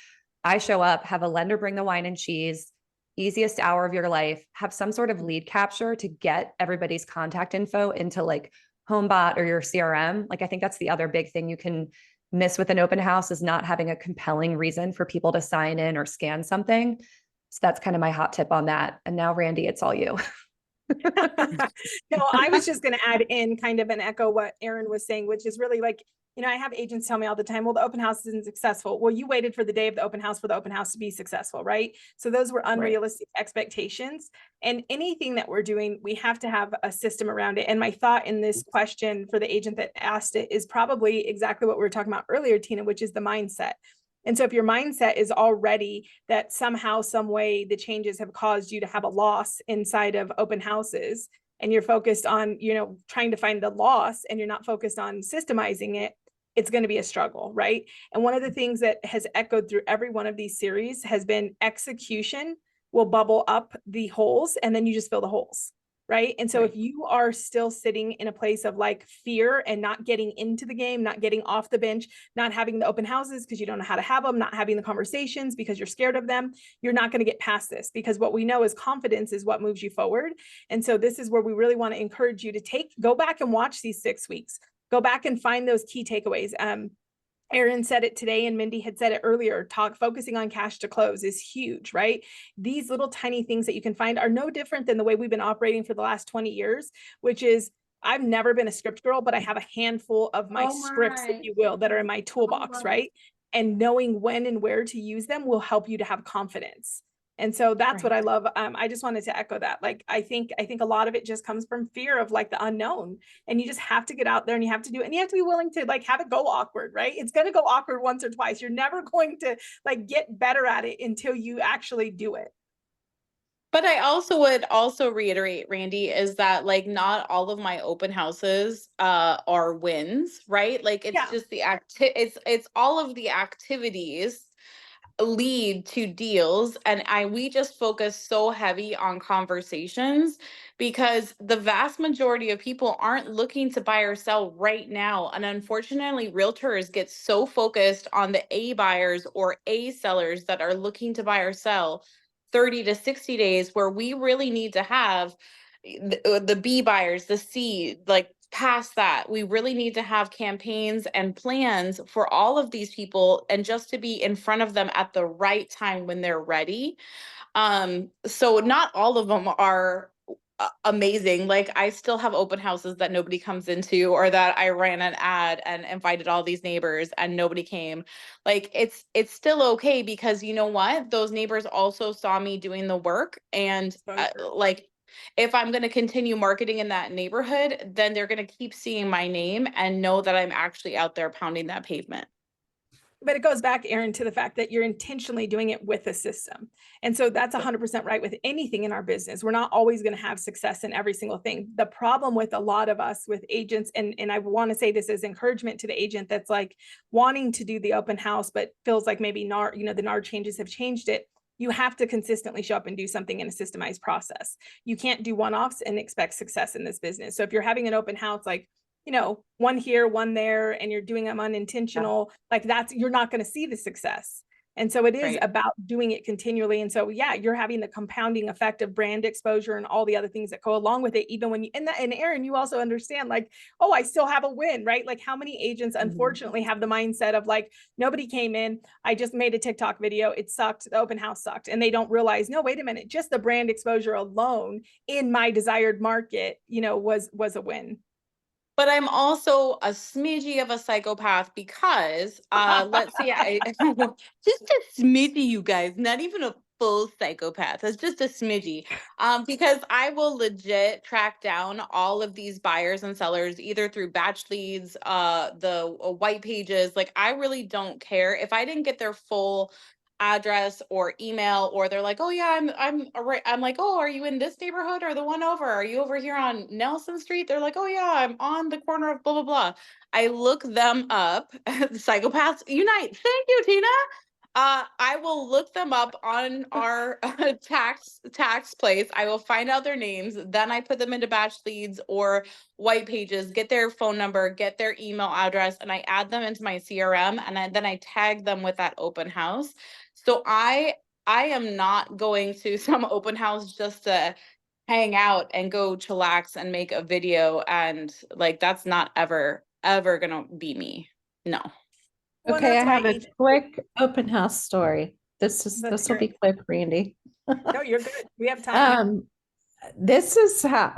I show up, have a lender bring the wine and cheese, easiest hour of your life, have some sort of lead capture to get everybody's contact info into like HomeBot or your CRM. Like, I think that's the other big thing you can miss with an open house is not having a compelling reason for people to sign in or scan something. So that's kind of my hot tip on that. And now, Randy, it's all you. No, I was just going to add in kind of an echo what Erin was saying, which is really like, I have agents tell me all the time, well, the open house isn't successful. Well, you waited for the day of the open house for the open house to be successful, right? So those were unrealistic expectations. And anything that we're doing, we have to have a system around it. And my thought in this question for the agent that asked it is probably exactly what we were talking about earlier, Tina, which is the mindset. And so if your mindset is already that somehow, some way, the changes have caused you to have a loss inside of open houses, and you're focused on, trying to find the loss and you're not focused on systemizing it, it's going to be a struggle, right? And one of the things that has echoed through every one of these series has been execution will bubble up the holes and then you just fill the holes. Right. And so if you are still sitting in a place of like fear and not getting into the game, not getting off the bench, not having the open houses because you don't know how to have them, not having the conversations because you're scared of them, you're not going to get past this, because what we know is confidence is what moves you forward. And so this is where we really want to encourage you to go back and watch these 6 weeks, go back and find those key takeaways. Erin said it today and Mindy had said it earlier, focusing on cash to close is huge, right? These little tiny things that you can find are no different than the way we've been operating for the last 20 years, which is I've never been a script girl, but I have a handful of my scripts, if you will, that are in my toolbox, right? And knowing when and where to use them will help you to have confidence. And so that's what I love. I just wanted to echo that. Like, I think a lot of it just comes from fear of like the unknown, and you just have to get out there and you have to do it, and you have to be willing to like have it go awkward, right? It's going to go awkward once or twice. You're never going to like get better at it until you actually do it. But I also would also reiterate, Randy, is that like not all of my open houses are wins, right? Like it's just the it's all of the activities lead to deals, and we just focus so heavy on conversations because the vast majority of people aren't looking to buy or sell right now. And unfortunately, realtors get so focused on the A buyers or A sellers that are looking to buy or sell 30 to 60 days, where we really need to have the B buyers, the C, like past that. We really need to have campaigns and plans for all of these people, and just to be in front of them at the right time when they're ready. So not all of them are amazing. Like I still have open houses that nobody comes into, or that I ran an ad and invited all these neighbors and nobody came. Like it's still okay, because you know what? Those neighbors also saw me doing the work, and like if I'm going to continue marketing in that neighborhood, then they're going to keep seeing my name and know that I'm actually out there pounding that pavement. But it goes back, Erin, to the fact that you're intentionally doing it with a system. And so that's 100% right with anything in our business. We're not always going to have success in every single thing. The problem with a lot of us with agents, and I want to say this as encouragement to the agent that's like wanting to do the open house, but feels like maybe NAR, the NAR changes have changed it. You have to consistently show up and do something in a systemized process. You can't do one-offs and expect success in this business. So if you're having an open house, like, one here, one there, and you're doing them unintentional, like you're not going to see the success. And so it is about doing it continually. And so, you're having the compounding effect of brand exposure and all the other things that go along with it. Even when and Erin, you also understand like, oh, I still have a win, right? Like how many agents unfortunately have the mindset of like, nobody came in, I just made a TikTok video, it sucked, the open house sucked. And they don't realize, no, wait a minute, just the brand exposure alone in my desired market, was a win. But I'm also a smidgy of a psychopath because let's see, just a smidgy, you guys, not even a full psychopath. It's just a smidgy. Because I will legit track down all of these buyers and sellers either through batch leads, the white pages. Like I really don't care if I didn't get their full address or email, or they're like, oh yeah, I'm like, oh, are you in this neighborhood or the one over? Are you over here on Nelson Street? They're like, oh yeah, I'm on the corner of blah blah blah. I look them up. The psychopaths unite. Thank you, Tina. I will look them up on our tax place. I will find out their names. Then I put them into batch leads or white pages, get their phone number, get their email address, and I add them into my CRM. And then I tag them with that open house. So I am not going to some open house just to hang out and go chillax and make a video, and like that's not ever gonna be me. No. Well, Okay, I that's why have a quick open house story. This Let's will hear be it. quick, Randy. No, you're good. We have time. This is how,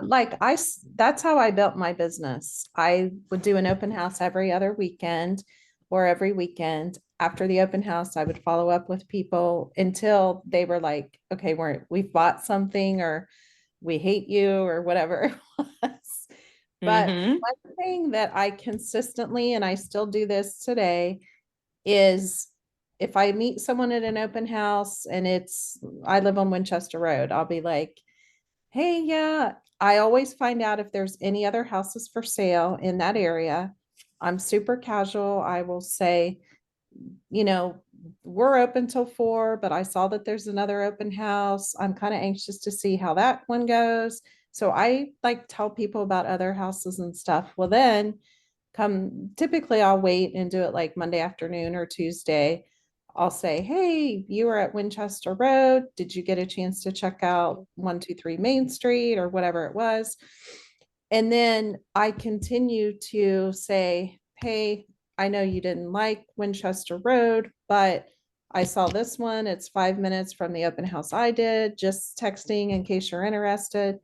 that's how I built my business. I would do an open house every other weekend or every weekend. After the open house, I would follow up with people until they were like, okay, we've bought something, or we hate you, or whatever it was. But Mm-hmm. one thing that I consistently, and I still do this today, is if I meet someone at an open house and I live on Winchester Road, I'll be like, hey, yeah, I always find out if there's any other houses for sale in that area. I'm super casual. I will say, you know, we're open till 4, but I saw that there's another open house. I'm kind of anxious to see how that one goes. So I like tell people about other houses and stuff. Well, then typically I'll wait and do it like Monday afternoon or Tuesday. I'll say, hey, you were at Winchester Road. Did you get a chance to check out 123 Main Street or whatever it was? And then I continue to say, hey, I know you didn't like Winchester Road, but I saw this one. It's 5 minutes from the open house I did, just texting in case you're interested.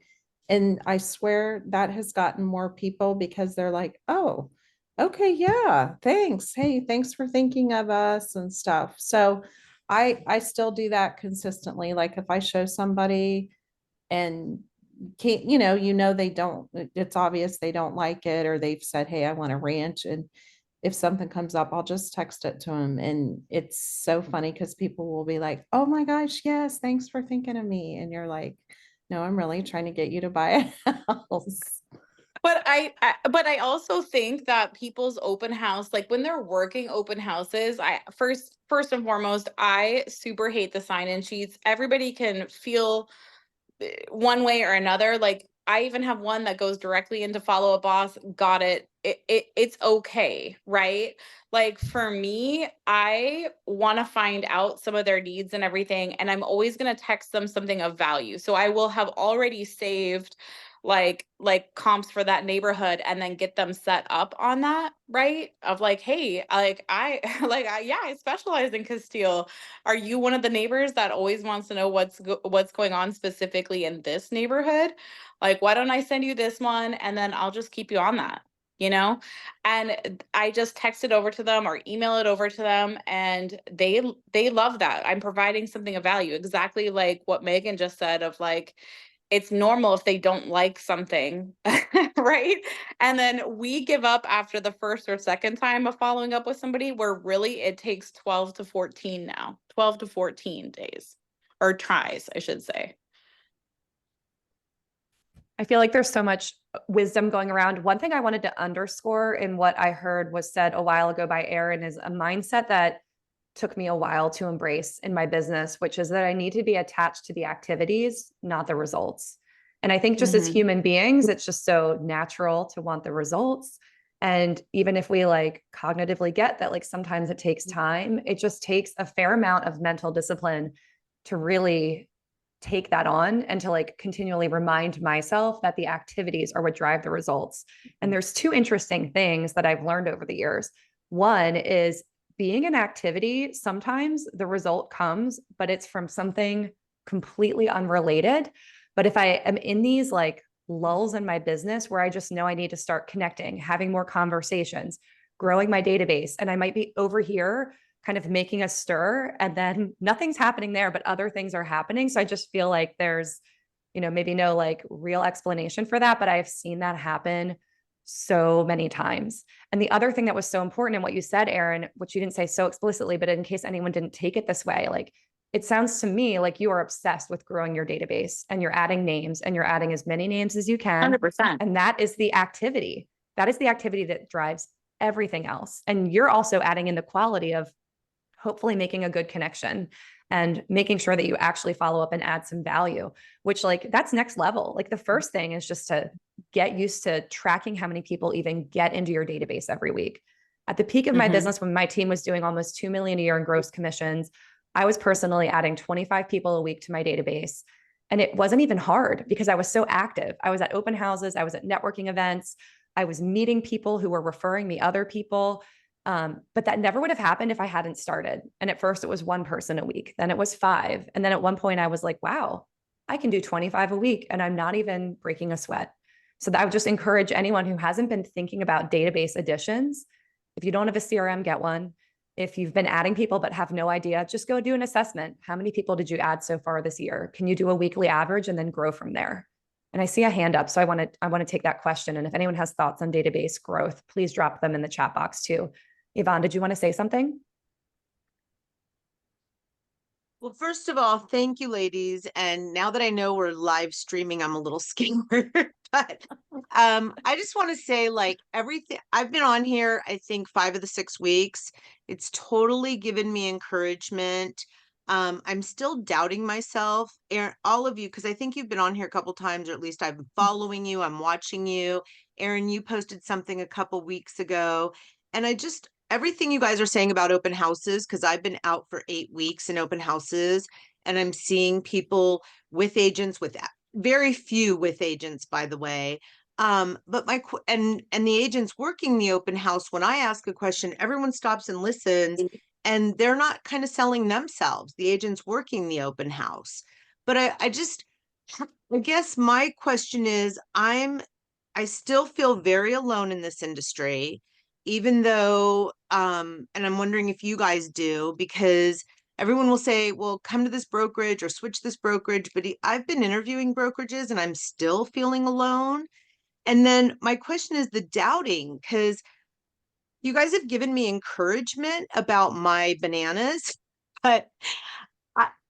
And I swear that has gotten more people because they're like, oh, okay, yeah, thanks. Hey, thanks for thinking of us and stuff. So I still do that consistently. Like if I show somebody and can't, they don't, it's obvious they don't like it, or they've said, hey, I want a ranch. And if something comes up, I'll just text it to them. And it's so funny because people will be like, oh my gosh, yes, thanks for thinking of me. And you're like, no, I'm really trying to get you to buy a house. But I also think that people's open house, like when they're working open houses, I first and foremost, I super hate the sign-in sheets. Everybody can feel one way or another. Like I even have one that goes directly into follow up boss. Got it. It's okay, right? Like for me, I want to find out some of their needs and everything, and I'm always going to text them something of value. So I will have already saved like comps for that neighborhood and then get them set up on that, right? Of like, hey, like yeah, I specialize in Castile. Are you one of the neighbors that always wants to know what's going on specifically in this neighborhood? Like, why don't I send you this one and then I'll just keep you on that, you know? And I just text it over to them or email it over to them, and they love that. I'm providing something of value, exactly like what Megan just said of like, it's normal if they don't like something, right? And then we give up after the first or second time of following up with somebody, where really it takes 12 to 14 now, 12 to 14 days, or tries, I should say. I feel like there's so much wisdom going around. One thing I wanted to underscore in what I heard was said a while ago by Erin is a mindset that took me a while to embrace in my business, which is that I need to be attached to the activities, not the results. And I think just as human beings, it's just so natural to want the results. And even if we like cognitively get that, like sometimes it takes time, it just takes a fair amount of mental discipline to really take that on and to like continually remind myself that the activities are what drive the results. And there's two interesting things that I've learned over the years. One is being an activity, sometimes the result comes, but it's from something completely unrelated. But if I am in these like lulls in my business where I just know I need to start connecting, having more conversations, growing my database, and I might be over here kind of making a stir and then nothing's happening there, but other things are happening. So I just feel like there's, maybe no like real explanation for that, but I've seen that happen so many times. And the other thing that was so important in what you said, Erin, which you didn't say so explicitly, but in case anyone didn't take it this way, like it sounds to me like you are obsessed with growing your database and you're adding names and you're adding as many names as you can. 100%. And that is the activity. That is the activity that drives everything else. And you're also adding in the quality of hopefully making a good connection and making sure that you actually follow up and add some value, which like that's next level. Like the first thing is just to get used to tracking how many people even get into your database every week. At the peak of my business, when my team was doing almost 2 million a year in gross commissions, I was personally adding 25 people a week to my database. And it wasn't even hard because I was so active. I was at open houses, I was at networking events, I was meeting people who were referring me other people. But that never would have happened if I hadn't started. And at first it was one person a week, then it was 5. And then at one point I was like, wow, I can do 25 a week and I'm not even breaking a sweat. So I would just encourage anyone who hasn't been thinking about database additions. If you don't have a CRM, get one. If you've been adding people but have no idea, just go do an assessment. How many people did you add so far this year? Can you do a weekly average and then grow from there? And I see a hand up, so I want to take that question. And if anyone has thoughts on database growth, please drop them in the chat box too. Yvonne, did you want to say something? Well, first of all, thank you, ladies. And now that I know we're live streaming, I'm a little scared. But I just want to say, like, everything I've been on here, I think 5 of the 6 weeks. It's totally given me encouragement. I'm still doubting myself. Aaron, all of you, because I think you've been on here a couple times, or at least I'm following you, I'm watching you. Aaron, you posted something a couple weeks ago, and everything you guys are saying about open houses, because I've been out for 8 weeks in open houses, and I'm seeing people with agents, with very few with agents, by the way. But and the agents working the open house, when I ask a question, everyone stops and listens, and they're not kind of selling themselves, the agents working the open house. But I guess my question is, I still feel very alone in this industry, even though, and I'm wondering if you guys do, because everyone will say, well, come to this brokerage or switch this brokerage. But I've been interviewing brokerages and I'm still feeling alone. And then my question is the doubting, because you guys have given me encouragement about my bananas, but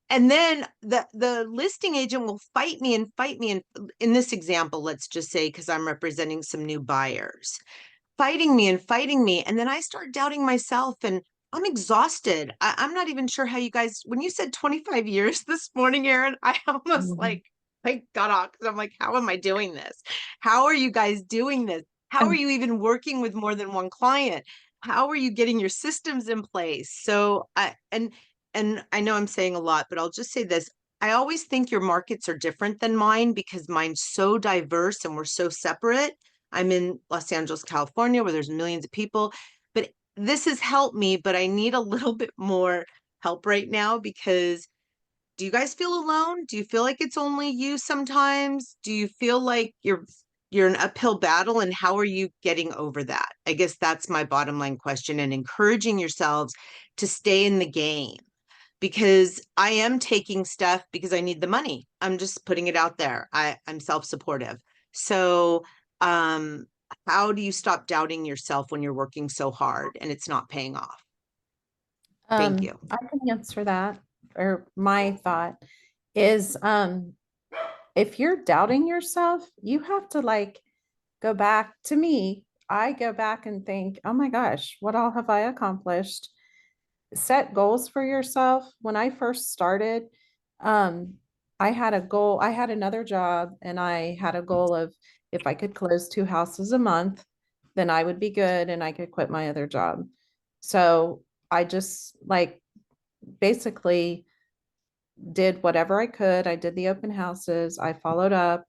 and then the listing agent will fight me and fight me. And in this example, let's just say, because I'm representing some new buyers, fighting me and fighting me. And then I start doubting myself and I'm exhausted. I'm not even sure how you guys, when you said 25 years this morning, Aaron, I almost I got off because I'm like, how am I doing this? How are you guys doing this? How are you even working with more than one client? How are you getting your systems in place? So and I know I'm saying a lot, but I'll just say this. I always think your markets are different than mine because mine's so diverse and we're so separate. I'm in Los Angeles, California, where there's millions of people, but this has helped me, but I need a little bit more help right now because do you guys feel alone? Do you feel like it's only you sometimes? Do you feel like you're an uphill battle, and how are you getting over that? I guess that's my bottom line question, and encouraging yourselves to stay in the game because I am taking stuff because I need the money. I'm just putting it out there. I'm self-supportive. So how do you stop doubting yourself when you're working so hard and it's not paying off? Thank you. I can answer that. Or my thought is, if you're doubting yourself, you have to like go back to me. I go back and think, oh my gosh, what all have I accomplished? Set goals for yourself. When I first started, I had a goal. I had another job and I had a goal of if I could close 2 houses a month, then I would be good and I could quit my other job. So I just like basically did whatever I could. I did the open houses. I followed up.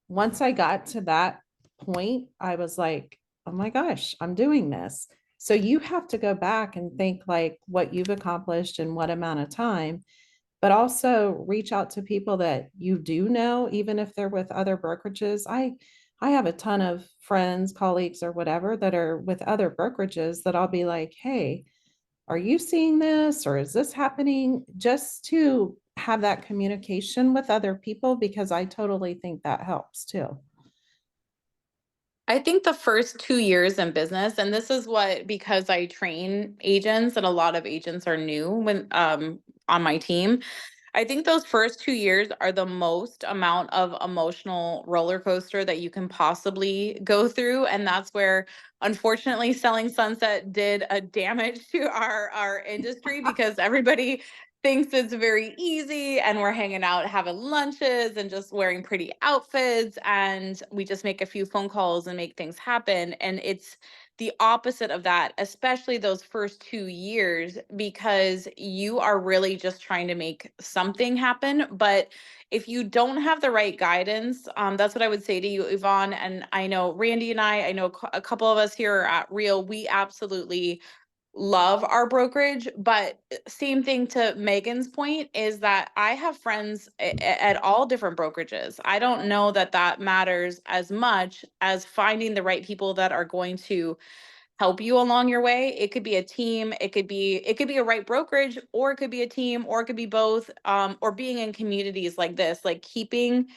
Once I got to that point, I was like, oh my gosh, I'm doing this. So you have to go back and think like what you've accomplished in what amount of time, but also reach out to people that you do know, even if they're with other brokerages. I have a ton of friends, colleagues, or whatever that are with other brokerages that I'll be like, hey, are you seeing this or is this happening? Just to have that communication with other people, because I totally think that helps too. I think the first 2 years in business, and this is what, because I train agents and a lot of agents are new when on my team. I think those first 2 years are the most amount of emotional roller coaster that you can possibly go through. And that's where, unfortunately, Selling Sunset did a damage to our industry because everybody thinks it's very easy and we're hanging out, having lunches and just wearing pretty outfits. And we just make a few phone calls and make things happen. And it's the opposite of that, especially those first 2 years, because you are really just trying to make something happen. But if you don't have the right guidance, that's what I would say to you, Yvonne. And I know Randy and I know a couple of us here at Real, we absolutely love our brokerage. But same thing to Megan's point is that I have friends at all different brokerages. I don't know that that matters as much as finding the right people that are going to help you along your way. It could be a team, it could be a right brokerage, or it could be a team, or it could be both, or being in communities like this, like keeping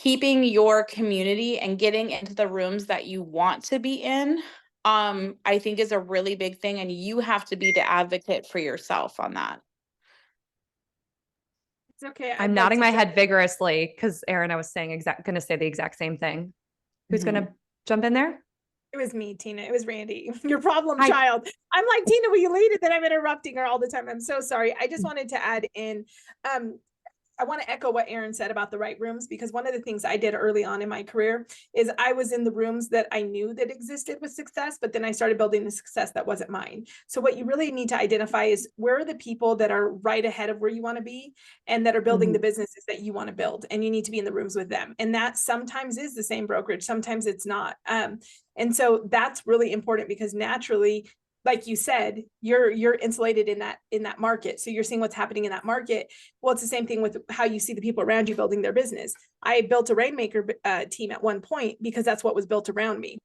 your community and getting into the rooms that you want to be in, I think is a really big thing, and you have to be the advocate for yourself on that. It's okay. I'm nodding my head vigorously because Erin, I was saying going to say the exact same thing. Who's going to jump in there? It was me, Tina. It was Randy, your problem Hi. child. I'm like, Tina, will you lead it? Then I'm interrupting her all the time. I'm so sorry. I just wanted to add in, I want to echo what Erin said about the right rooms, because one of the things I did early on in my career is I was in the rooms that I knew that existed with success, but then I started building the success that wasn't mine. So what you really need to identify is where are the people that are right ahead of where you want to be and that are building the businesses that you want to build, and you need to be in the rooms with them. And that sometimes is the same brokerage, sometimes it's not. And so that's really important, because naturally, like you said, you're insulated in that market. So you're seeing what's happening in that market. Well, it's the same thing with how you see the people around you building their business. I built a Rainmaker team at one point because that's what was built around me.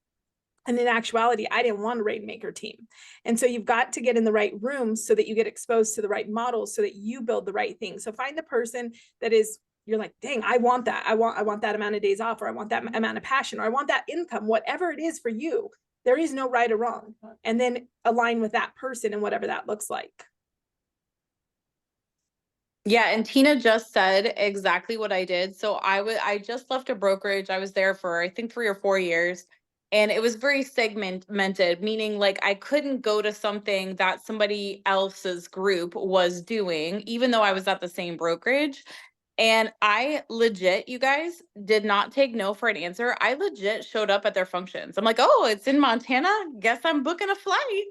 And in actuality, I didn't want a Rainmaker team. And so you've got to get in the right rooms so that you get exposed to the right models so that you build the right thing. So find the person that is, you're like, dang, I want that. I want that amount of days off, or I want that amount of passion, or I want that income, whatever it is for you. There is no right or wrong. And then align with that person and whatever that looks like. Yeah, and Tina just said exactly what I did. So I just left a brokerage. I was there for I think 3 or 4 years, and it was very segmented, meaning like I couldn't go to something that somebody else's group was doing, even though I was at the same brokerage. And I legit, you guys, did not take no for an answer. I legit showed up at their functions. I'm like, oh, it's in Montana. Guess I'm booking a flight.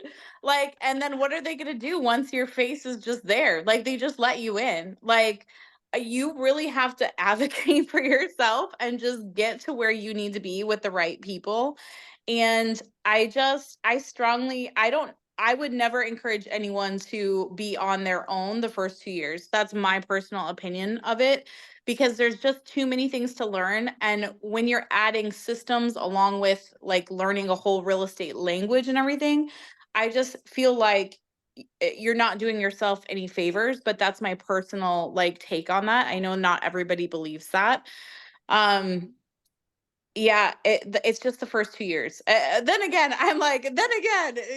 Like, and then what are they going to do once your face is just there? Like, they just let you in. Like, you really have to advocate for yourself and just get to where you need to be with the right people. And I would never encourage anyone to be on their own the first 2 years. That's my personal opinion of it, because there's just too many things to learn. And when you're adding systems along with like learning a whole real estate language and everything, I just feel like you're not doing yourself any favors. But that's my personal like take on that. I know not everybody believes that. Yeah, it's just the first 2 years. Then again,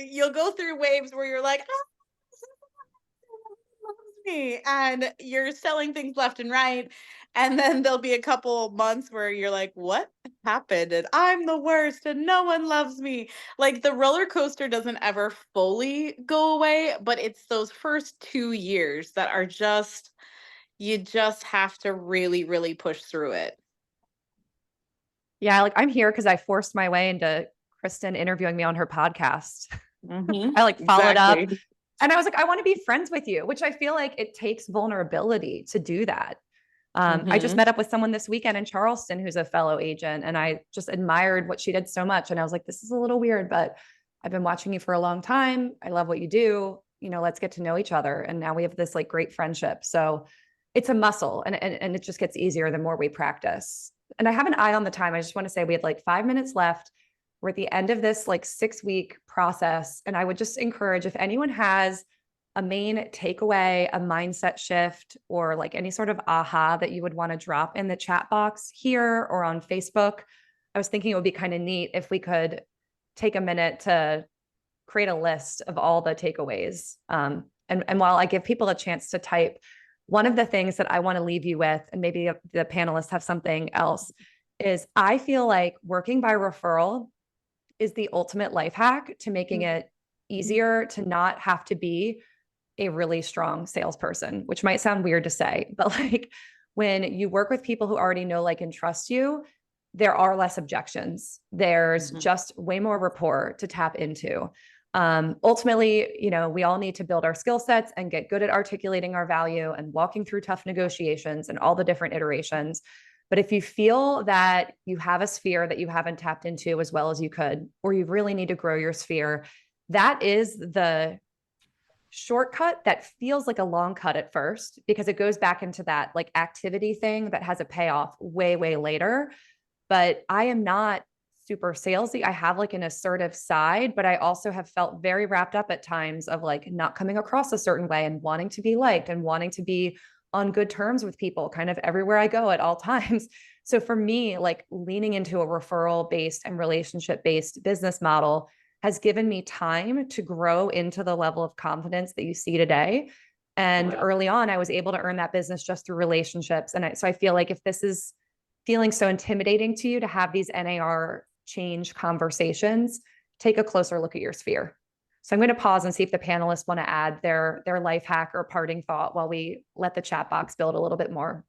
you'll go through waves where you're like, oh, loves me, and you're selling things left and right. And then there'll be a couple months where you're like, what happened? And I'm the worst and no one loves me. Like the roller coaster doesn't ever fully go away, but it's those first 2 years that are you just have to really, really push through it. Yeah, like I'm here because I forced my way into Kristen interviewing me on her podcast. I like followed up and I was like, I want to be friends with you, which I feel like it takes vulnerability to do that. I just met up with someone this weekend in Charleston who's a fellow agent, and I just admired what she did so much. And I was like, this is a little weird, but I've been watching you for a long time. I love what you do. You know, let's get to know each other. And now we have this like great friendship. So it's a muscle, and it just gets easier the more we practice. And I have an eye on the time. I just want to say we had like 5 minutes left. We're at the end of this like 6-week process. And I would just encourage, if anyone has a main takeaway, a mindset shift, or like any sort of aha that you would want to drop in the chat box here or on Facebook, I was thinking it would be kind of neat if we could take a minute to create a list of all the takeaways. And while I give people a chance to type, one of the things that I want to leave you with, and maybe the panelists have something else, is I feel like working by referral is the ultimate life hack to making it easier to not have to be a really strong salesperson, which might sound weird to say, but like when you work with people who already know, like, and trust you, there are less objections. There's Mhm. just way more rapport to tap into. Ultimately, you know, we all need to build our skill sets and get good at articulating our value and walking through tough negotiations and all the different iterations. But if you feel that you have a sphere that you haven't tapped into as well as you could, or you really need to grow your sphere, that is the shortcut that feels like a long cut at first, because it goes back into that like activity thing that has a payoff way, way later. But I am not super salesy. I have like an assertive side, but I also have felt very wrapped up at times of like not coming across a certain way and wanting to be liked and wanting to be on good terms with people kind of everywhere I go at all times. So for me, like leaning into a referral based and relationship based business model has given me time to grow into the level of confidence that you see today. And early on, I was able to earn that business just through relationships. And so I feel like if this is feeling so intimidating to you to have these NAR change conversations, take a closer look at your sphere. So I'm going to pause and see if the panelists want to add their life hack or parting thought while we let the chat box build a little bit more.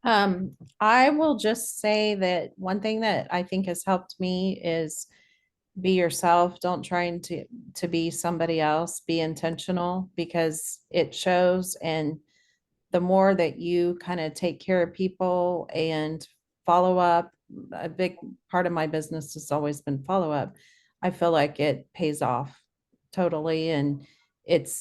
I will just say that one thing that I think has helped me is be yourself. Don't try to be somebody else. Be intentional, because it shows. And the more that you kind of take care of people and follow up, a big part of my business has always been follow up. I feel like it pays off totally. And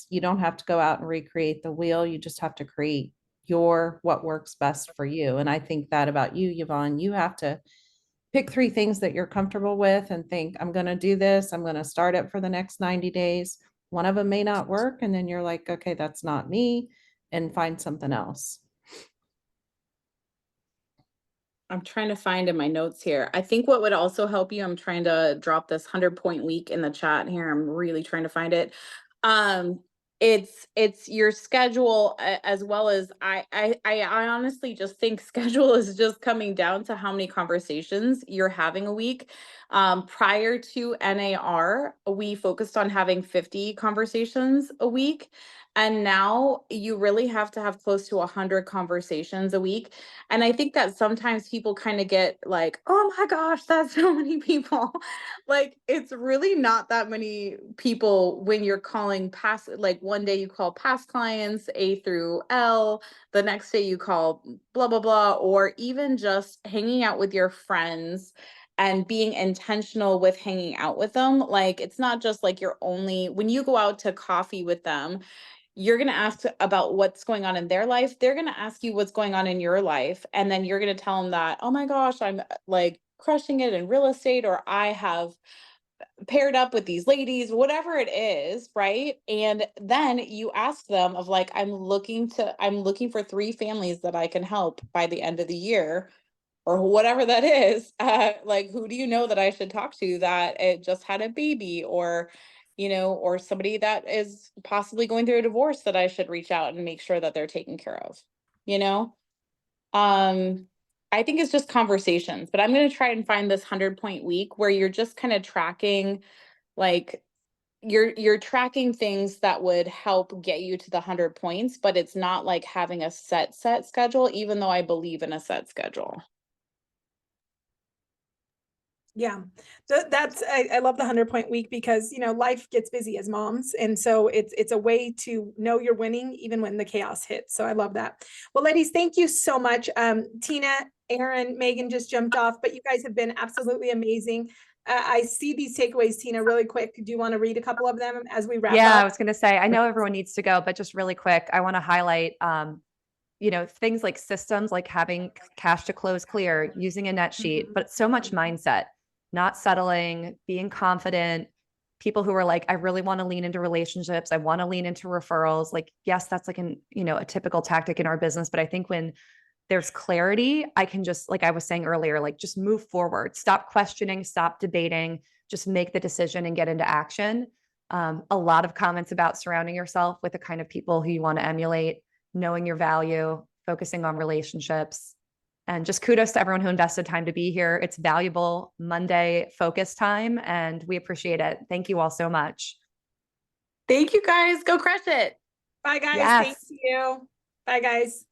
you don't have to go out and recreate the wheel. You just have to create what works best for you. And I think that about you, Yvonne. You have to pick 3 things that you're comfortable with and think, I'm going to do this. I'm going to start it for the next 90 days. One of them may not work. And then you're like, okay, that's not me, and find something else. I'm trying to find in my notes here. I think what would also help you, I'm trying to drop this 100-point week in the chat here. I'm really trying to find it. It's your schedule, as well as I honestly just think schedule is just coming down to how many conversations you're having a week. Prior to NAR, we focused on having 50 conversations a week. And now you really have to have close to 100 conversations a week. And I think that sometimes people kind of get like, oh my gosh, that's so many people. Like, it's really not that many people when you're calling past, like one day you call past clients A through L, the next day you call blah, blah, blah, or even just hanging out with your friends and being intentional with hanging out with them. Like, it's not just like when you go out to coffee with them, you're going to ask about what's going on in their life. They're going to ask you what's going on in your life. And then you're going to tell them that, oh my gosh, I'm like crushing it in real estate, or I have paired up with these ladies, whatever it is, right? And then you ask them of like, I'm looking for 3 families that I can help by the end of the year, or whatever that is. Like, who do you know that I should talk to that it just had a baby, or or somebody that is possibly going through a divorce that I should reach out and make sure that they're taken care of, you know? I think it's just conversations, but I'm going to try and find this 100-point week where you're just kind of tracking, like you're tracking things that would help get you to the 100 points, but it's not like having a set schedule, even though I believe in a set schedule. Yeah, I love the 100-point week, because life gets busy as moms, and so it's a way to know you're winning even when the chaos hits. So I love that. Well, ladies, thank you so much. Tina, Erin, Megan just jumped off, but you guys have been absolutely amazing. I see these takeaways, Tina, really quick. Do you want to read a couple of them as we wrap up? Yeah, I was going to say, I know everyone needs to go, but just really quick, I want to highlight, things like systems, like having cash to close clear, using a net sheet, but so much mindset, not settling, being confident. People who are like, I really want to lean into relationships. I want to lean into referrals. Like, yes, that's like a typical tactic in our business. But I think when there's clarity, I can just, like I was saying earlier, like just move forward, stop questioning, stop debating, just make the decision and get into action. A lot of comments about surrounding yourself with the kind of people who you want to emulate, knowing your value, focusing on relationships, and just kudos to everyone who invested time to be here. It's valuable Monday focus time, and we appreciate it. Thank you all so much. Thank you guys. Go crush it. Bye, guys. Yes. Thank you. Bye, guys.